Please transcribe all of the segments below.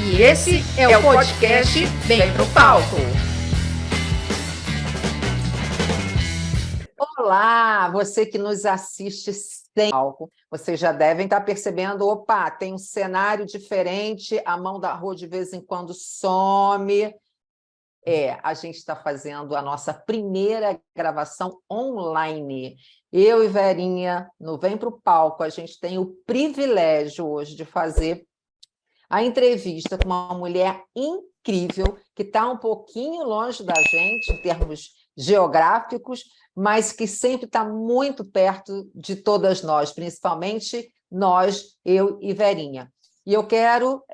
E esse é o podcast Vem Pro Palco. Olá, você que nos assiste sem palco. Vocês já devem estar percebendo, opa, tem um cenário diferente, a mão da Rô de vez em quando some. A gente está fazendo a nossa primeira gravação online. Eu e Verinha, no Vem Pro Palco, a gente tem o privilégio hoje de fazer a entrevista com uma mulher incrível, que está um pouquinho longe da gente, em termos geográficos, mas que sempre está muito perto de todas nós, principalmente nós, eu e Verinha. E eu quero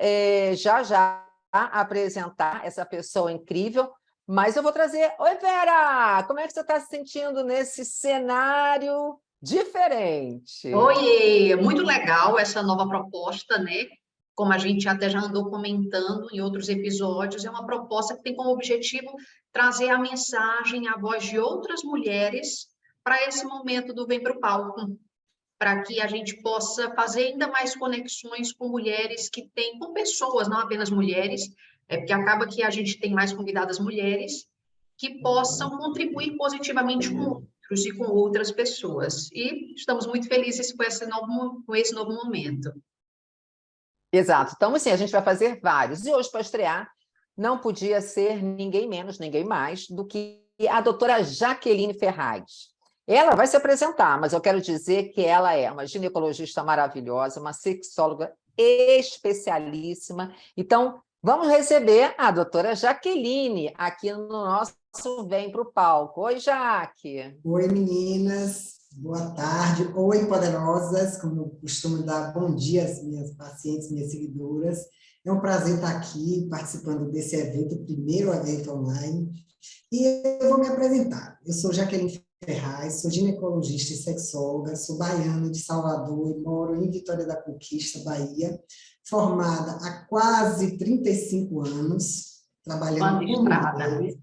já apresentar essa pessoa incrível, mas eu vou trazer... Oi, Vera! Como é que você está se sentindo nesse cenário diferente? Oi, muito legal essa nova proposta, né? Como a gente até já andou comentando em outros episódios, é uma proposta que tem como objetivo trazer a mensagem, a voz de outras mulheres para esse momento do Vem Pro Palco, para que a gente possa fazer ainda mais conexões com mulheres que têm, com pessoas, não apenas mulheres, porque acaba que a gente tem mais convidadas mulheres que possam contribuir positivamente com outros e com outras pessoas. E estamos muito felizes com esse novo momento. Exato. Então, assim, a gente vai fazer vários. E hoje, para estrear, não podia ser ninguém menos, ninguém mais do que a doutora Jaqueline Ferraz. Ela vai se apresentar, mas eu quero dizer que ela é uma ginecologista maravilhosa, uma sexóloga especialíssima. Então, vamos receber a doutora Jaqueline aqui no nosso Vem Pro Palco. Oi, Jaque. Oi, meninas. Boa tarde. Oi, poderosas. Como eu costumo dar bom dia às minhas pacientes, minhas seguidoras. É um prazer estar aqui participando desse evento, o primeiro evento online. E eu vou me apresentar. Eu sou Jaqueline Ferraz, sou ginecologista e sexóloga, sou baiana de Salvador e moro em Vitória da Conquista, Bahia, formada há quase 35 anos, trabalhando com mulheres.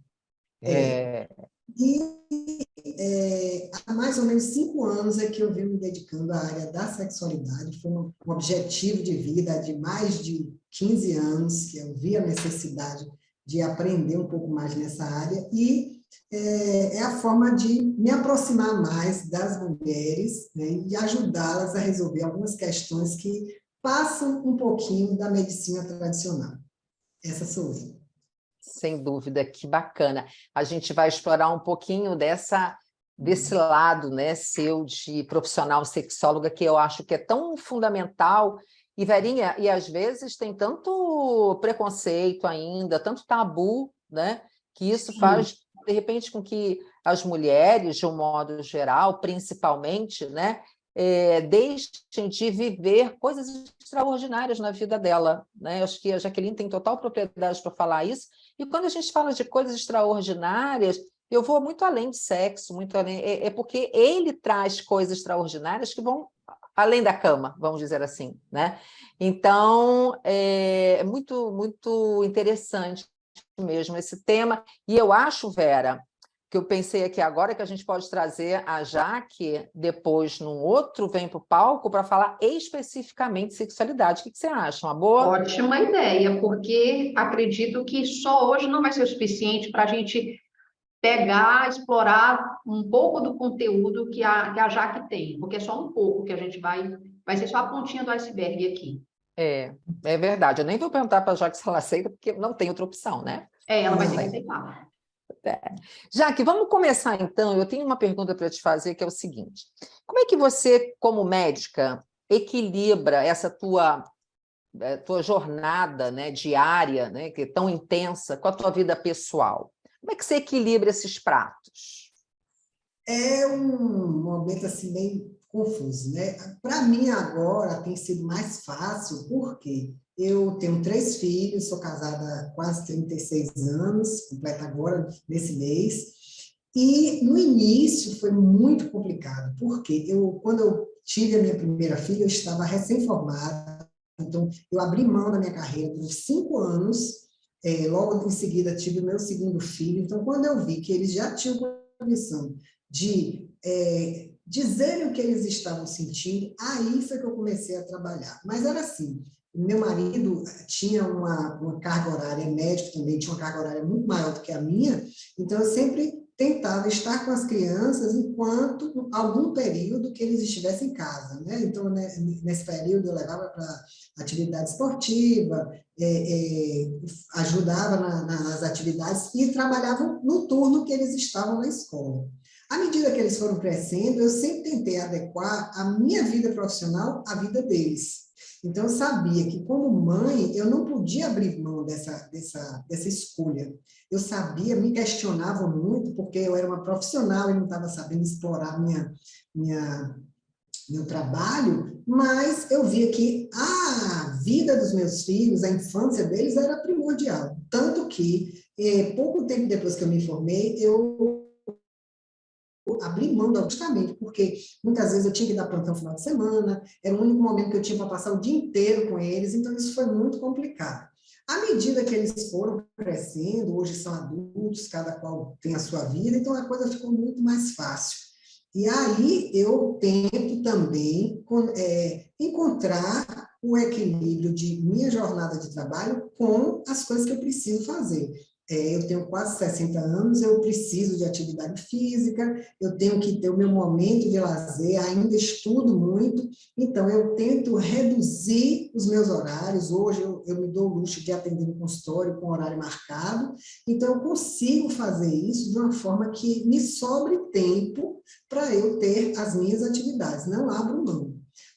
Há mais ou menos 5 anos é que eu venho me dedicando à área da sexualidade. Foi um objetivo de vida de mais de 15 anos que eu vi a necessidade de aprender um pouco mais nessa área e é a forma de me aproximar mais das mulheres, né, e ajudá-las a resolver algumas questões que passam um pouquinho da medicina tradicional. Essa sou eu. Sem dúvida, que bacana. A gente vai explorar um pouquinho desse lado, né, seu de profissional sexóloga, que eu acho que é tão fundamental. E, Verinha, e às vezes tem tanto preconceito ainda, tanto tabu, né, que isso faz, de repente, com que as mulheres, de um modo geral, principalmente, né, deixem de viver coisas extraordinárias na vida dela, né? Acho que a Jaqueline tem total propriedade para falar isso. E quando a gente fala de coisas extraordinárias, eu vou muito além de sexo, muito além. É porque ele traz coisas extraordinárias que vão além da cama, vamos dizer assim, né? Então, é muito, muito interessante mesmo esse tema. E eu acho, Vera, que eu pensei aqui agora que a gente pode trazer a Jaque depois num outro Vem Pro Palco para falar especificamente de sexualidade. O que você acha? Uma boa? Ótima ideia, porque acredito que só hoje não vai ser o suficiente para a gente pegar, explorar um pouco do conteúdo que a Jaque tem, porque é só um pouco que a gente vai ser só a pontinha do iceberg aqui. É verdade. Eu nem vou perguntar para a Jaque se ela aceita, porque não tem outra opção, né? Ela vai ter que aceitar. Jaque, vamos começar então. Eu tenho uma pergunta para te fazer, que é o seguinte: como é que você, como médica, equilibra essa tua jornada, né, diária, né, que é tão intensa, com a tua vida pessoal? Como é que você equilibra esses pratos? É um momento assim meio confuso, né? Para mim agora tem sido mais fácil, porque eu tenho 3 filhos, sou casada há quase 36 anos, completa agora nesse mês, e no início foi muito complicado, porque quando eu tive a minha primeira filha, eu estava recém-formada, então eu abri mão da minha carreira por 5 anos, logo em seguida tive o meu segundo filho, então quando eu vi que eles já tinham condição de dizerem o que eles estavam sentindo, aí foi que eu comecei a trabalhar. Mas era assim, Meu marido tinha uma carga horária, médico também, tinha uma carga horária muito maior do que a minha, então eu sempre tentava estar com as crianças enquanto algum período que eles estivessem em casa, né? Então, né, nesse período eu levava para atividade esportiva, ajudava nas atividades e trabalhava no turno que eles estavam na escola. À medida que eles foram crescendo, eu sempre tentei adequar a minha vida profissional à vida deles. Então, eu sabia que, como mãe, eu não podia abrir mão dessa escolha. Eu sabia, me questionava muito, porque eu era uma profissional e não estava sabendo explorar meu trabalho, mas eu via que a vida dos meus filhos, a infância deles era primordial. Tanto que, pouco tempo depois que eu me formei, eu abrir mão justamente, porque muitas vezes eu tinha que dar plantão no final de semana, era o único momento que eu tinha para passar o dia inteiro com eles, então isso foi muito complicado. À medida que eles foram crescendo, hoje são adultos, cada qual tem a sua vida, então a coisa ficou muito mais fácil. E aí eu tento também encontrar o equilíbrio de minha jornada de trabalho com as coisas que eu preciso fazer. Eu tenho quase 60 anos, eu preciso de atividade física, eu tenho que ter o meu momento de lazer, ainda estudo muito, então eu tento reduzir os meus horários. Hoje eu me dou o luxo de atender no consultório com horário marcado, então eu consigo fazer isso de uma forma que me sobre tempo para eu ter as minhas atividades, não abro mão.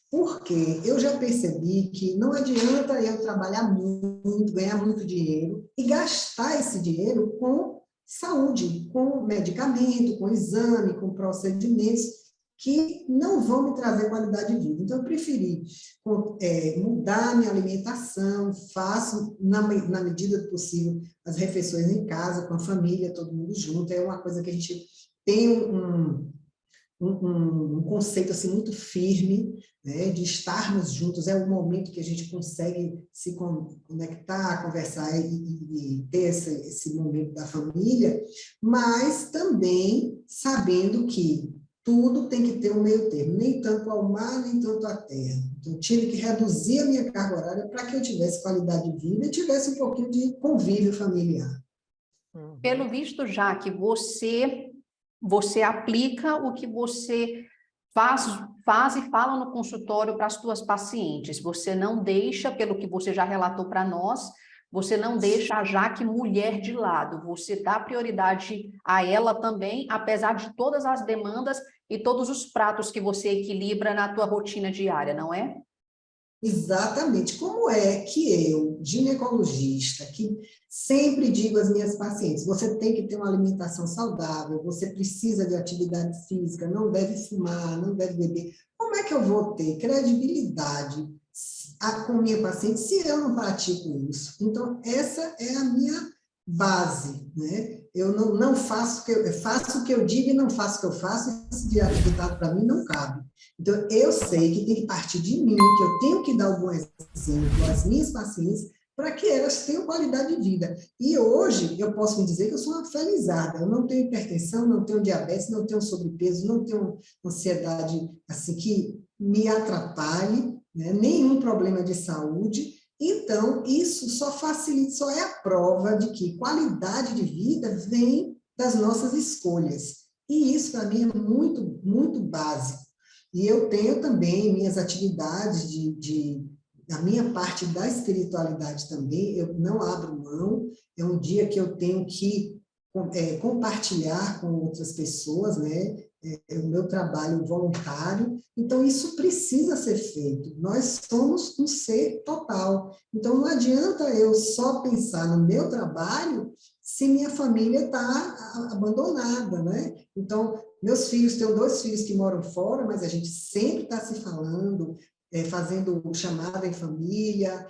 Porque eu já percebi que não adianta eu trabalhar muito, ganhar muito dinheiro e gastar esse dinheiro com saúde, com medicamento, com exame, com procedimentos que não vão me trazer qualidade de vida. Então, eu preferi mudar minha alimentação, faço, na medida do possível, as refeições em casa, com a família, todo mundo junto. É uma coisa que a gente tem um conceito assim, muito firme, né, de estarmos juntos, é o momento que a gente consegue se conectar, conversar e ter esse momento da família, mas também sabendo que tudo tem que ter um meio termo, nem tanto ao mar, nem tanto à terra. Então, eu tive que reduzir a minha carga horária para que eu tivesse qualidade de vida e tivesse um pouquinho de convívio familiar. Pelo visto, já que você aplica o que você faz e fala no consultório para as suas pacientes. Você não deixa, pelo que você já relatou para nós, você não deixa a Jaque mulher de lado. Você dá prioridade a ela também, apesar de todas as demandas e todos os pratos que você equilibra na tua rotina diária, não é? Exatamente. Como é que eu, ginecologista, que sempre digo às minhas pacientes, você tem que ter uma alimentação saudável, você precisa de atividade física, não deve fumar, não deve beber. Como é que eu vou ter credibilidade com minha paciente se eu não pratico isso? Então, essa é a minha base, né? Eu não faço faço o que eu digo e não faço o que eu faço, esse ditado para mim não cabe. Então, eu sei que tem que partir de mim, que eu tenho que dar um bom exemplo às minhas pacientes para que elas tenham qualidade de vida. E hoje, eu posso me dizer que eu sou uma felizarda. Eu não tenho hipertensão, não tenho diabetes, não tenho sobrepeso, não tenho ansiedade assim, que me atrapalhe, né? Nenhum problema de saúde. Então, isso só facilita, só é a prova de que qualidade de vida vem das nossas escolhas. E isso, para mim, é muito, muito básico. E eu tenho também minhas atividades a minha parte da espiritualidade também, eu não abro mão, é um dia que eu tenho que compartilhar com outras pessoas, né? É o meu trabalho voluntário, então isso precisa ser feito. Nós somos um ser total, então não adianta eu só pensar no meu trabalho se minha família está abandonada, né? Então, meus filhos, tenho 2 filhos que moram fora, mas a gente sempre está se falando, fazendo chamada em família.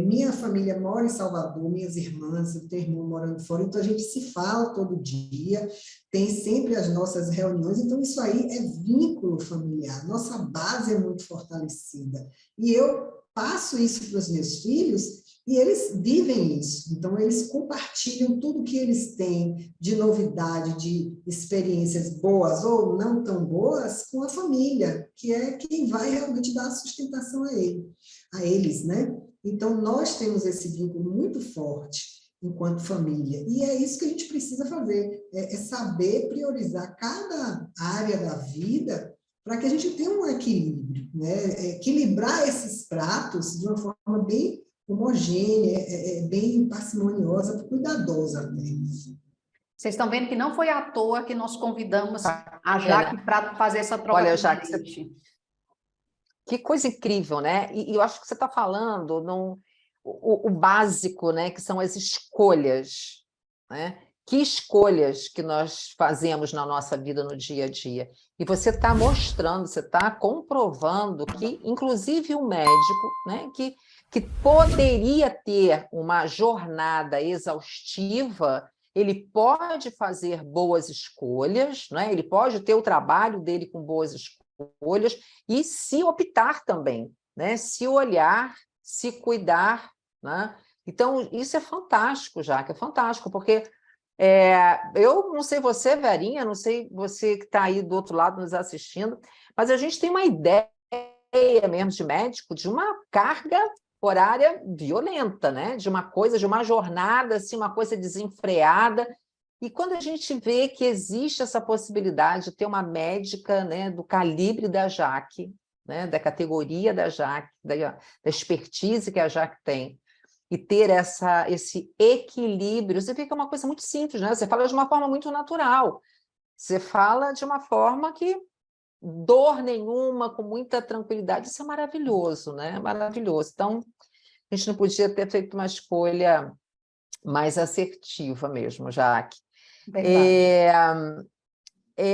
Minha família mora em Salvador, minhas irmãs, eu tenho irmão morando fora, então a gente se fala todo dia, tem sempre as nossas reuniões, então isso aí é vínculo familiar, nossa base é muito fortalecida. E eu passo isso para os meus filhos e eles vivem isso, então eles compartilham tudo que eles têm de novidade, de experiências boas ou não tão boas com a família, que é quem vai realmente dar a sustentação a eles, né? Então, nós temos esse vínculo muito forte enquanto família. E é isso que a gente precisa fazer, é saber priorizar cada área da vida para que a gente tenha um equilíbrio, né? Equilibrar esses pratos de uma forma bem homogênea, bem parcimoniosa, cuidadosa. Né? Vocês estão vendo que não foi à toa que nós convidamos a Jaque para fazer essa troca. Olha, com a Jaque, gente. Que coisa incrível, né? E eu acho que você está falando o básico, né? Que são as escolhas, né? Que escolhas que nós fazemos na nossa vida no dia a dia. E você está mostrando, você está comprovando que, inclusive, o médico, né? Que poderia ter uma jornada exaustiva, ele pode fazer boas escolhas, né? Ele pode ter o trabalho dele com boas escolhas e se optar também, né? Se olhar, se cuidar, né? Então, isso é fantástico, Jaque, é fantástico, porque eu não sei você, Verinha, não sei você que está aí do outro lado nos assistindo, mas a gente tem uma ideia mesmo de médico de uma carga horária violenta, né? De uma coisa, de uma jornada, assim, uma coisa desenfreada. E quando a gente vê que existe essa possibilidade de ter uma médica, né, do calibre da Jaque, né, da categoria da Jaque, da expertise que a Jaque tem, e ter esse equilíbrio, você vê que é uma coisa muito simples, né? Você fala de uma forma muito natural. Você fala de uma forma que dor nenhuma, com muita tranquilidade. Isso é maravilhoso, né? Maravilhoso. Então, a gente não podia ter feito uma escolha mais assertiva mesmo, Jaque.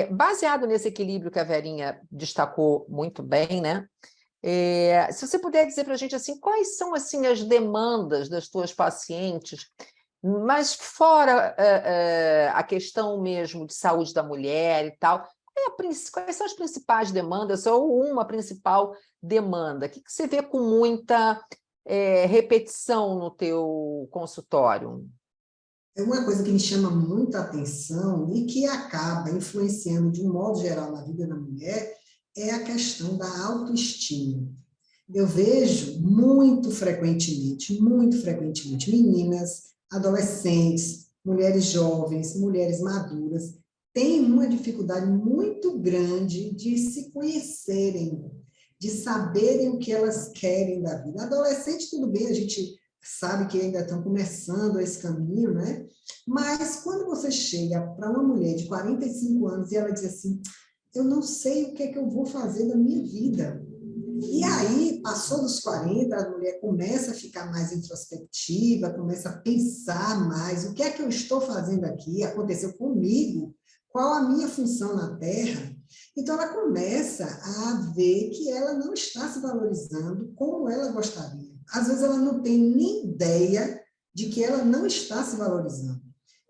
Baseado nesse equilíbrio que a Verinha destacou muito bem, né? Se você puder dizer para a gente assim, quais são assim, as demandas das tuas pacientes, mas fora a questão mesmo de saúde da mulher e tal, quais são as principais demandas ou uma principal demanda? O que você vê com muita repetição no teu consultório? É uma coisa que me chama muita atenção e que acaba influenciando de um modo geral na vida da mulher é a questão da autoestima. Eu vejo muito frequentemente, meninas, adolescentes, mulheres jovens, mulheres maduras, têm uma dificuldade muito grande de se conhecerem, de saberem o que elas querem da vida. Adolescente, tudo bem, a gente sabe que ainda estão começando esse caminho, né? Mas quando você chega para uma mulher de 45 anos e ela diz assim, eu não sei o que é que eu vou fazer da minha vida. E aí, passou dos 40, a mulher começa a ficar mais introspectiva, começa a pensar mais, o que é que eu estou fazendo aqui? Aconteceu comigo? Qual a minha função na Terra? Então, ela começa a ver que ela não está se valorizando como ela gostaria. Às vezes, ela não tem nem ideia de que ela não está se valorizando.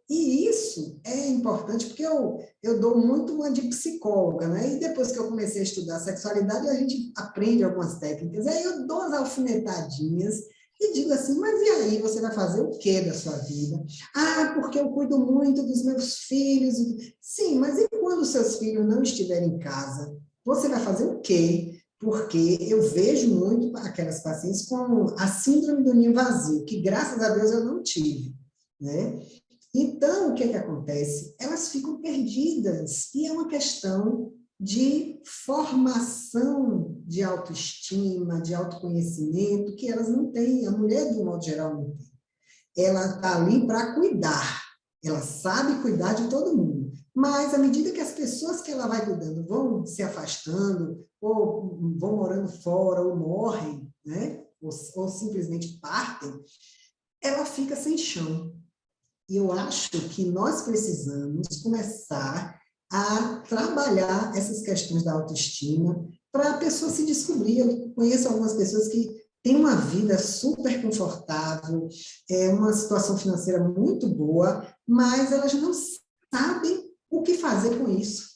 E isso é importante, porque eu dou muito uma de psicóloga, né? E depois que eu comecei a estudar sexualidade, a gente aprende algumas técnicas. Aí eu dou as alfinetadinhas e digo assim, mas e aí, você vai fazer o quê da sua vida? Ah, porque eu cuido muito dos meus filhos. Sim, mas e quando os seus filhos não estiverem em casa? Você vai fazer o quê? Porque eu vejo muito aquelas pacientes com a síndrome do ninho vazio, que graças a Deus eu não tive, né? Então, o que acontece? Elas ficam perdidas, e é uma questão de formação de autoestima, de autoconhecimento, que elas não têm, a mulher, de um modo geral, não tem. Ela está ali para cuidar, ela sabe cuidar de todo mundo, mas à medida que as pessoas que ela vai cuidando vão se afastando, ou vão morando fora, ou morrem, né? ou simplesmente partem, ela fica sem chão. E eu acho que nós precisamos começar a trabalhar essas questões da autoestima para a pessoa se descobrir. Eu conheço algumas pessoas que têm uma vida super confortável, uma situação financeira muito boa, mas elas não sabem o que fazer com isso.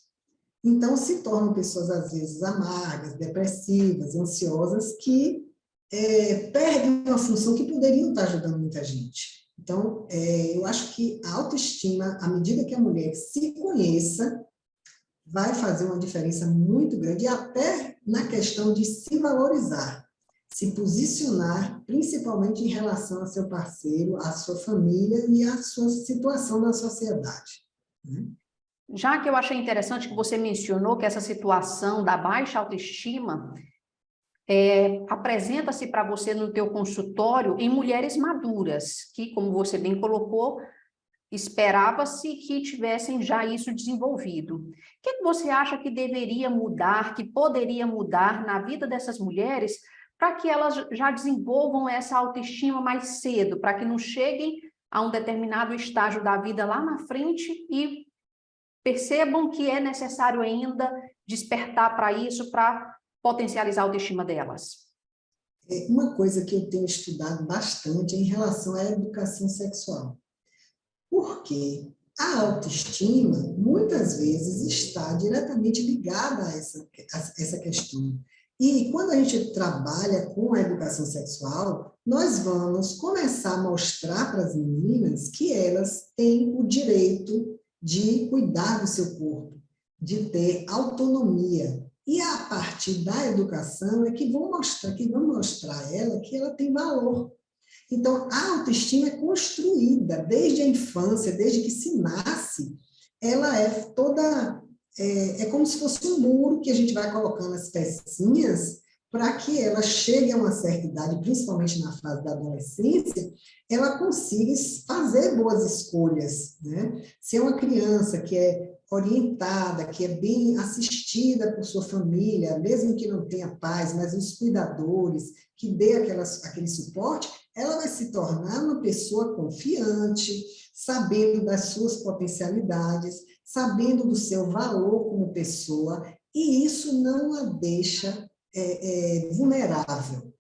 Então, se tornam pessoas, às vezes, amargas, depressivas, ansiosas, que perdem uma função que poderiam estar ajudando muita gente. Então, eu acho que a autoestima, à medida que a mulher se conheça, vai fazer uma diferença muito grande, e até na questão de se valorizar. se posicionar, principalmente em relação ao seu parceiro, à sua família e à sua situação na sociedade, né? Já que eu achei interessante que você mencionou que essa situação da baixa autoestima apresenta-se para você no teu consultório em mulheres maduras, que, como você bem colocou, esperava-se que tivessem já isso desenvolvido. O que você acha que deveria mudar, que poderia mudar na vida dessas mulheres para que elas já desenvolvam essa autoestima mais cedo, para que não cheguem a um determinado estágio da vida lá na frente e percebam que é necessário ainda despertar para isso, para potencializar a autoestima delas? Uma coisa que eu tenho estudado bastante é em relação à educação sexual. Porque a autoestima, muitas vezes, está diretamente ligada a essa questão. E quando a gente trabalha com a educação sexual, nós vamos começar a mostrar para as meninas que elas têm o direito de cuidar do seu corpo, de ter autonomia. E a partir da educação é que vão mostrar a ela que ela tem valor. Então, a autoestima é construída desde a infância, desde que se nasce, ela é toda, é como se fosse um muro que a gente vai colocando as pecinhas para que ela chegue a uma certa idade, principalmente na fase da adolescência, ela consiga fazer boas escolhas, né? Se é uma criança que é orientada, que é bem assistida por sua família, mesmo que não tenha pais, mas os cuidadores, que dê aquele suporte, ela vai se tornar uma pessoa confiante, sabendo das suas potencialidades, sabendo do seu valor como pessoa, e isso não a deixa vulnerável.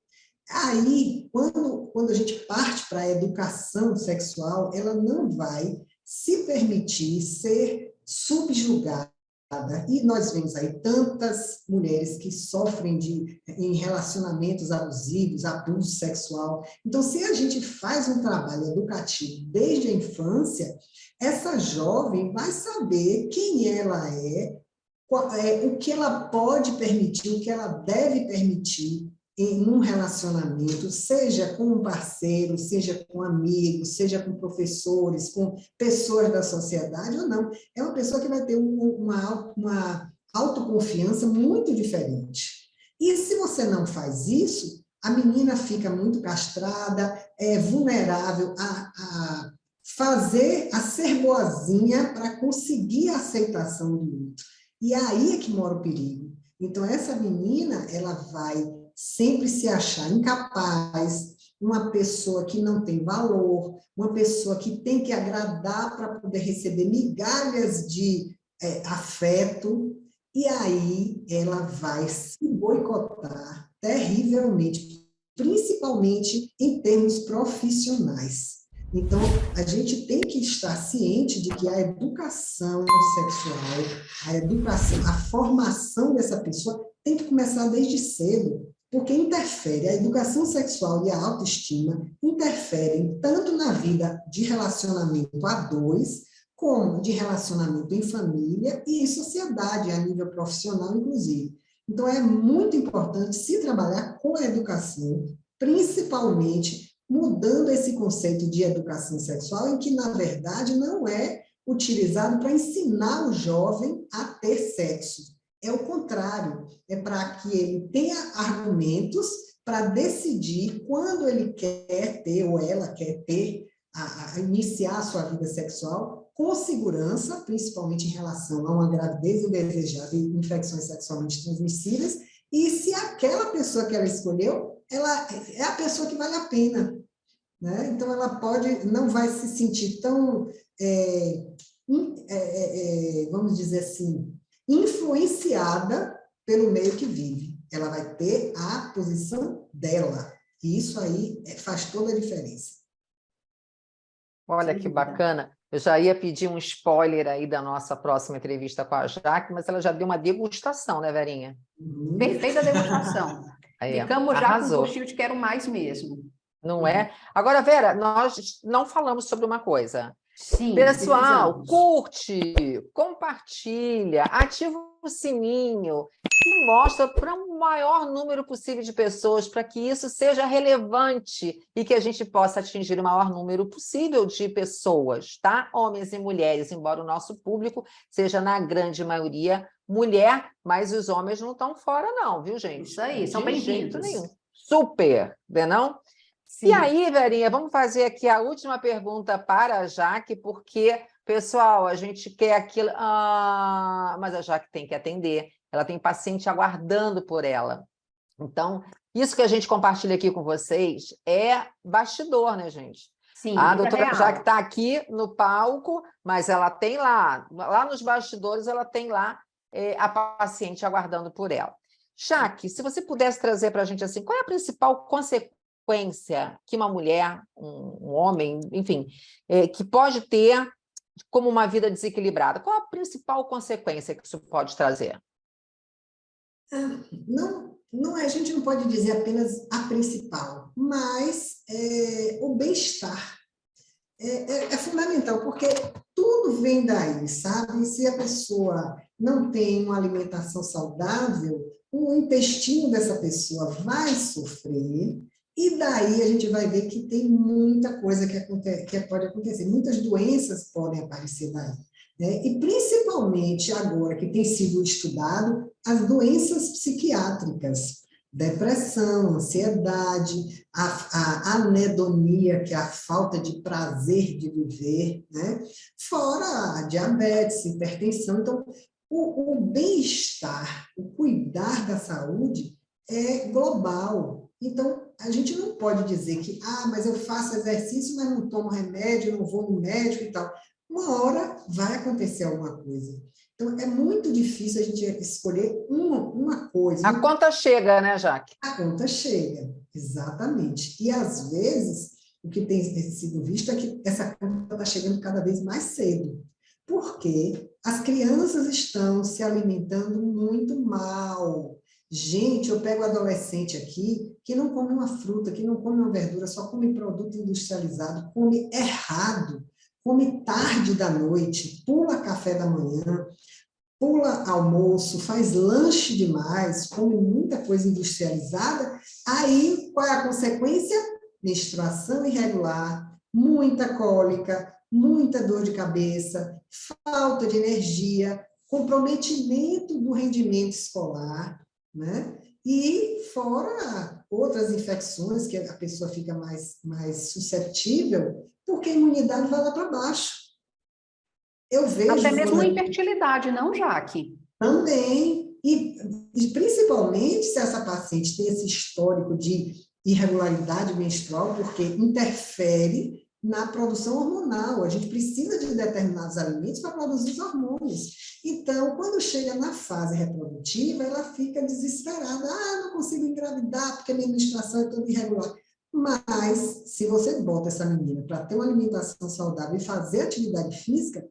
Aí, quando a gente parte para a educação sexual, ela não vai se permitir ser subjugada. E nós vemos aí tantas mulheres que sofrem em relacionamentos abusivos, abuso sexual. Então, se a gente faz um trabalho educativo desde a infância, essa jovem vai saber quem ela é, o que ela pode permitir, o que ela deve permitir em um relacionamento, seja com um parceiro, seja com amigos, seja com professores, com pessoas da sociedade ou não. É uma pessoa que vai ter uma autoconfiança muito diferente. E se você não faz isso, a menina fica muito castrada, é vulnerável a ser boazinha para conseguir a aceitação do outro. E aí é que mora o perigo. Então, essa menina, ela vai sempre se achar incapaz, uma pessoa que não tem valor, uma pessoa que tem que agradar para poder receber migalhas de afeto, e aí ela vai se boicotar terrivelmente, principalmente em termos profissionais. Então, a gente tem que estar ciente de que a educação sexual, a formação dessa pessoa tem que começar desde cedo, porque interfere, a educação sexual e a autoestima interferem tanto na vida de relacionamento a dois, como de relacionamento em família e em sociedade, a nível profissional, inclusive. Então, é muito importante se trabalhar com a educação, principalmente mudando esse conceito de educação sexual, em que, na verdade, não é utilizado para ensinar o jovem a ter sexo. É o contrário, é para que ele tenha argumentos para decidir quando ele quer ter, ou ela quer ter, iniciar a sua vida sexual com segurança, principalmente em relação a uma gravidez indesejada e infecções sexualmente transmissíveis, e se aquela pessoa que ela escolheu, ela é a pessoa que vale a pena, né? Então, ela não vai se sentir tão, vamos dizer assim, influenciada pelo meio que vive. Ela vai ter a posição dela. E isso aí faz toda a diferença. Olha que bacana. Eu já ia pedir um spoiler aí da nossa próxima entrevista com a Jaque, mas ela já deu uma degustação, né, Verinha? Perfeita degustação. Ficamos já com o gostinho de quero mais mesmo. Não é? Agora, Vera, nós não falamos sobre uma coisa. Sim, pessoal, curte, compartilha, ativa o sininho e mostra para um maior número possível de pessoas, para que isso seja relevante e que a gente possa atingir o maior número possível de pessoas, tá? Homens e mulheres, embora o nosso público seja, na grande maioria, mulher, mas os homens não estão fora não, viu, gente? Isso aí, são De jeito bem-vindos. nenhum. Super, não? Sim. E aí, Verinha, vamos fazer aqui a última pergunta para a Jaque, porque, pessoal, a gente quer aquilo... mas a Jaque tem que atender. Ela tem paciente aguardando por ela. Então, isso que a gente compartilha aqui com vocês é bastidor, né, gente? Sim, A vida doutora real. Jaque está aqui no palco, mas ela tem lá nos bastidores, ela tem lá a paciente aguardando por ela. Jaque, se você pudesse trazer para a gente assim, qual é a principal consequência que uma mulher, um homem, enfim, que pode ter como uma vida desequilibrada? Qual a principal consequência que isso pode trazer? A gente não pode dizer apenas a principal, mas o bem-estar é fundamental, porque tudo vem daí, sabe? Se a pessoa não tem uma alimentação saudável, o intestino dessa pessoa vai sofrer, e daí a gente vai ver que tem muita coisa que pode acontecer, muitas doenças podem aparecer daí. Né? E principalmente agora que tem sido estudado as doenças psiquiátricas, depressão, ansiedade, a anedonia, que é a falta de prazer de viver, né? Fora a diabetes, hipertensão. Então, o bem-estar, o cuidar da saúde é global. Então, a gente não pode dizer que, mas eu faço exercício, mas não tomo remédio, não vou no médico e tal. Uma hora vai acontecer alguma coisa. Então, é muito difícil a gente escolher uma coisa. A conta chega, né, Jaque? A conta chega, exatamente. E, às vezes, o que tem sido visto é que essa conta está chegando cada vez mais cedo. Porque as crianças estão se alimentando muito mal. Gente, eu pego adolescente aqui que não come uma fruta, que não come uma verdura, só come produto industrializado, come errado. Come tarde da noite, pula café da manhã, pula almoço, faz lanche demais, come muita coisa industrializada, aí qual é a consequência? Menstruação irregular, muita cólica, muita dor de cabeça, falta de energia, comprometimento do rendimento escolar, né? E fora outras infecções que a pessoa fica mais suscetível, porque a imunidade vai lá para baixo. Eu vejo... Até mesmo a infertilidade, não, Jaque? Também, e principalmente se essa paciente tem esse histórico de irregularidade menstrual, porque interfere na produção hormonal. A gente precisa de determinados alimentos para produzir os hormônios. Então, quando chega na fase reprodutiva, ela fica desesperada. Não consigo engravidar porque minha menstruação é toda irregular. Mas, se você bota essa menina para ter uma alimentação saudável e fazer atividade física,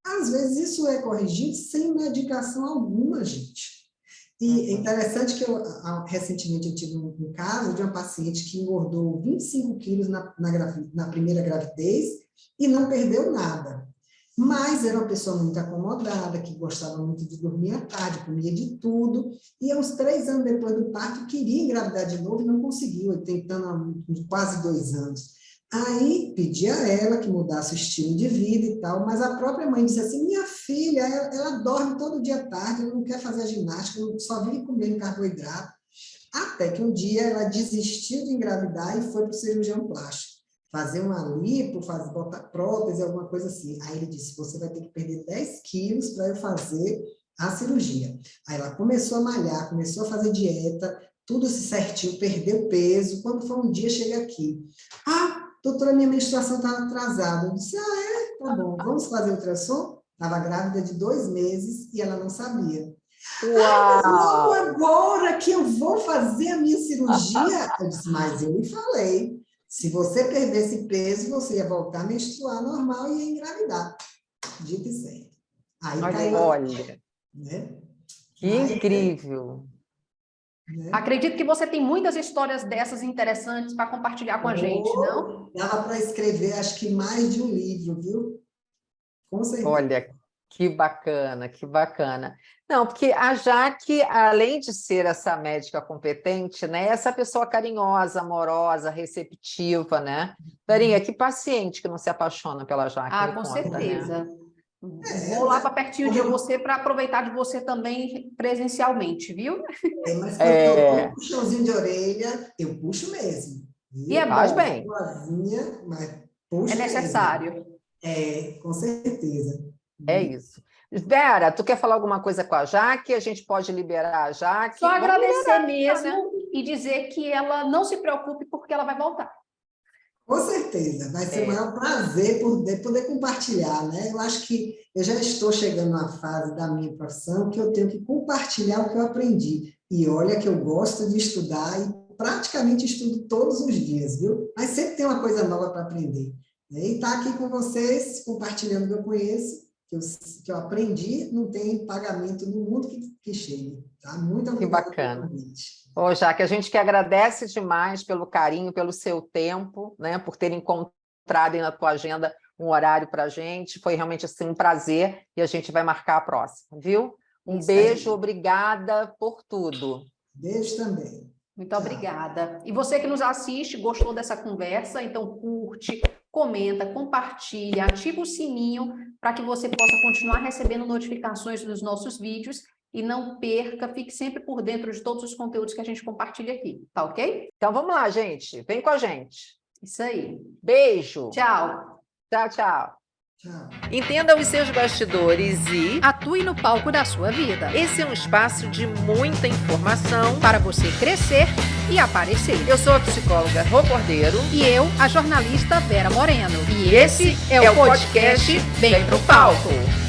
às vezes isso é corrigido sem medicação alguma, gente. E é interessante que recentemente eu tive um caso de uma paciente que engordou 25 quilos na primeira gravidez e não perdeu nada. Mas era uma pessoa muito acomodada, que gostava muito de dormir à tarde, comia de tudo, e uns 3 anos depois do parto queria engravidar de novo e não conseguiu, tentando há quase 2 anos. Aí pedi a ela que mudasse o estilo de vida e tal, mas a própria mãe disse assim, minha filha, ela dorme todo dia à tarde, ela não quer fazer a ginástica, só vive comendo carboidrato. Até que um dia ela desistiu de engravidar e foi para o cirurgião plástico. Fazer uma lipo, botar prótese, alguma coisa assim. Aí ele disse, você vai ter que perder 10 quilos para eu fazer a cirurgia. Aí ela começou a malhar, começou a fazer dieta, tudo certinho, perdeu peso. Quando foi um dia, chega aqui. Doutora, minha menstruação está atrasada. Eu disse, tá bom, vamos fazer ultrassom? Estava grávida de 2 meses e ela não sabia. Uau! Mas logo agora que eu vou fazer a minha cirurgia, eu disse, mas eu lhe falei, se você perdesse peso, você ia voltar a menstruar normal e ia engravidar. Dito e certo. Aí caiu. Olha, né? que incrível! Né? Acredito que você tem muitas histórias dessas interessantes para compartilhar com a gente, não? Dava para escrever, acho que mais de um livro, viu? Com certeza. Olha, Que bacana, que bacana. Não, porque a Jaque, além de ser essa médica competente, né, é essa pessoa carinhosa, amorosa, receptiva, né? Verinha, que paciente que não se apaixona pela Jaque, Ah, me com conta, né? certeza. Vou lá para pertinho de você para aproveitar de você também presencialmente, viu? Mas quando eu dou um puxãozinho de orelha, eu puxo mesmo. Viu? E é Faz bom. bem. Boazinha, mas puxo É mesmo. necessário. Com certeza. É isso. Vera, tu quer falar alguma coisa com a Jaque? A gente pode liberar a Jaque? Só Vamos agradecer liberar, mesmo né? e dizer que ela não se preocupe porque ela vai voltar. Com certeza, vai ser o maior prazer poder compartilhar, né? Eu acho que eu já estou chegando na fase da minha profissão que eu tenho que compartilhar o que eu aprendi. E olha que eu gosto de estudar e praticamente estudo todos os dias, viu? Mas sempre tem uma coisa nova para aprender. E estar aqui com vocês, compartilhando o que eu conheço, que eu aprendi, não tem pagamento no mundo que chegue. Tá? Muito Que obrigada bacana. pelo convite. Ô, Jaque, a gente que agradece demais pelo carinho, pelo seu tempo, né, por ter encontrado aí na tua agenda um horário para a gente. Foi realmente assim, um prazer e a gente vai marcar a próxima, viu? Um Isso beijo, aí. obrigada por tudo. Beijo também. Muito obrigada. E você que nos assiste, gostou dessa conversa? Então curte, comenta, compartilha, ativa o sininho para que você possa continuar recebendo notificações dos nossos vídeos e não perca, fique sempre por dentro de todos os conteúdos que a gente compartilha aqui, tá ok? Então vamos lá, gente. Vem com a gente. Isso aí. Beijo. Tchau. Tchau, tchau. Tchau. Entenda os seus bastidores e Atue no palco da sua vida. esse é um espaço de muita informação. Para você crescer e aparecer. Eu sou a psicóloga Rô Cordeiro. E eu, a jornalista Vera Moreno. E esse é o podcast Vem pro Palco.